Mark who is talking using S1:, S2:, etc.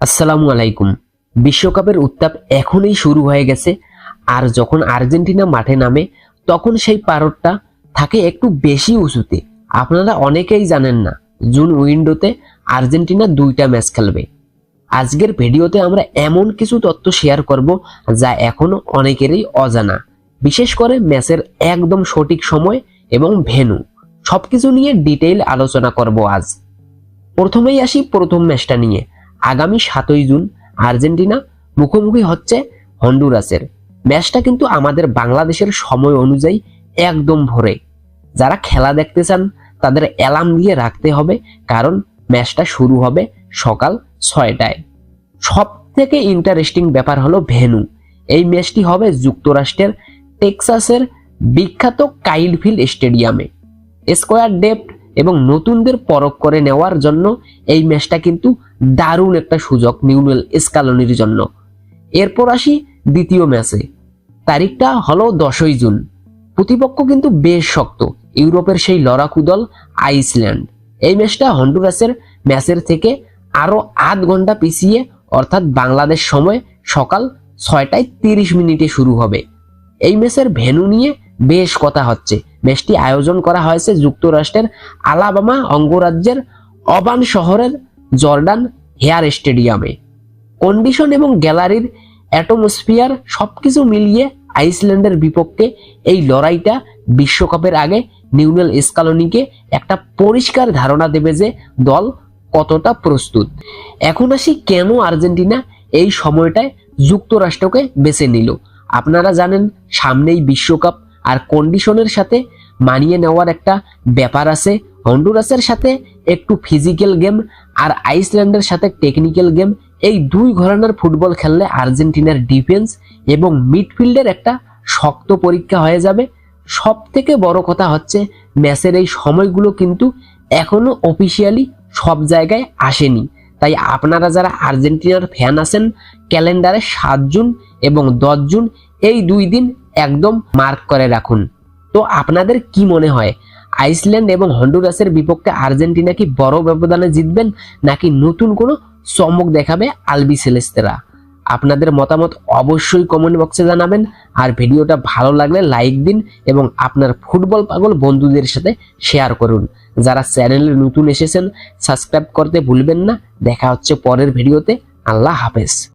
S1: আসসালামু আলাইকুম। বিশ্বকাপের উত্তাপ এখনই শুরু হয়ে গেছে, আর যখন আর্জেন্টিনা মাঠে নামে তখন সেই পারদটা থাকে একটু বেশি উঁচুতে। আপনারা অনেকেই জানেন না, জুন উইন্ডোতে আর্জেন্টিনা 2টা ম্যাচ খেলবে। আজকের ভিডিওতে আমরা এমন কিছু তথ্য শেয়ার করব যা এখনো অনেকেরই অজানা, বিশেষ করে ম্যাচের একদম সঠিক সময় এবং ভেন্যু। সবকিছু নিয়ে ডিটেইল আলোচনা করব আজ। প্রথমেই আসি প্রথম ম্যাচটা নিয়ে। আগামী 7ই জুন আর্জেন্টিনা মুখোমুখি হচ্ছে হন্ডুরাসের। ম্যাচটা কিন্তু আমাদের বাংলাদেশের সময় অনুযায়ী একদম ভোরে। যারা খেলা দেখতে চান তাদের অ্যালার্ম দিয়ে রাখতে হবে, কারণ ম্যাচটা শুরু হবে সকাল 6টায়। সব থেকে ইন্টারেস্টিং ব্যাপার হলো ভেন্যু। এই ম্যাচটি হবে যুক্তরাষ্ট্রের টেক্সাসের বিখ্যাত কাইল ফিল্ড স্টেডিয়ামে। স্কোয়ার ডেপথ এবং নতুনদের পরখ করে নেওয়ার জন্য এই ম্যাচটা কিন্তু দারুণ একটা সুযোগ লিওনেল স্কালোনির জন্য। এরপর আসি দ্বিতীয় ম্যাচে। তারিখটা হলো 10ই জুন। প্রতিপক্ষ কিন্তু বেশ শক্ত, ইউরোপের সেই লড়াকু দল আইসল্যান্ড। এই ম্যাচটা হন্ডুরাসের ম্যাচের থেকে আরো আধ ঘন্টা পিছিয়ে, অর্থাৎ বাংলাদেশ সময় সকাল 6:30 শুরু হবে। এই ম্যাচের ভেন্যু নিয়ে বেশ কথা হচ্ছে। ম্যাচটি আয়োজন করা হয়েছে যুক্তরাষ্ট্রের আলাবামা অঙ্গরাজ্যের অবান শহরের জর্ডান হেয়ার স্টেডিয়ামে। কন্ডিশন এবং গ্যালারির অ্যাটমসফিয়ার সবকিছু মিলিয়ে আইসল্যান্ডের বিপক্ষে এই লড়াইটা বিশ্বকাপের আগে লিওনেল স্কালোনিকে একটা পরিষ্কার ধারণা দেবে যে দল কতটা প্রস্তুত। এখন আসি কেন আর্জেন্টিনা এই সময়টায় যুক্তরাষ্ট্রকে বেছে নিল। আপনারা জানেন সামনেই বিশ্বকাপ, আর কন্ডিশনের সাথে মানিয়ে নেওয়ার একটা ব্যাপার আছে। হন্ডুরাসের সাথে একটু ফিজিক্যাল গেম আর আইসল্যান্ডের সাথে টেকনিক্যাল গেম, এই দুই ঘরানার ফুটবল খেললে আর্জেন্টিনার ডিফেন্স এবং মিডফিল্ডের একটা শক্ত পরীক্ষা হয়ে যাবে। সব থেকে বড় কথা হচ্ছে ম্যাচের এই সময়গুলো কিন্তু এখনো অফিসিয়ালি সব জায়গায় আসেনি। তাই আপনারা যারা আর্জেন্টিনার ফ্যান আছেন, ক্যালেন্ডারে 7 জুন এবং 10 জুন এই 2 দিন একদম মার্ক করে রাখুন। তো আপনাদের কি মনে হয়, আইসল্যান্ড এবং হন্ডুরাসের বিপক্ষে আর্জেন্টিনা কি বড় ব্যবধানে জিতবেন, নাকি নতুন কোনো চমক দেখাবে আলবি সেলেস্তেরা? আপনাদের মতামত অবশ্যই কমেন্ট বক্সে জানাবেন। আর ভিডিওটা ভালো লাগলে লাইক দিন এবং আপনার ফুটবল পাগল বন্ধুদের সাথে শেয়ার করুন। যারা চ্যানেলে নতুন এসেছেন সাবস্ক্রাইব করতে ভুলবেন না। দেখা হচ্ছে পরের ভিডিওতে। আল্লাহ হাফেজ।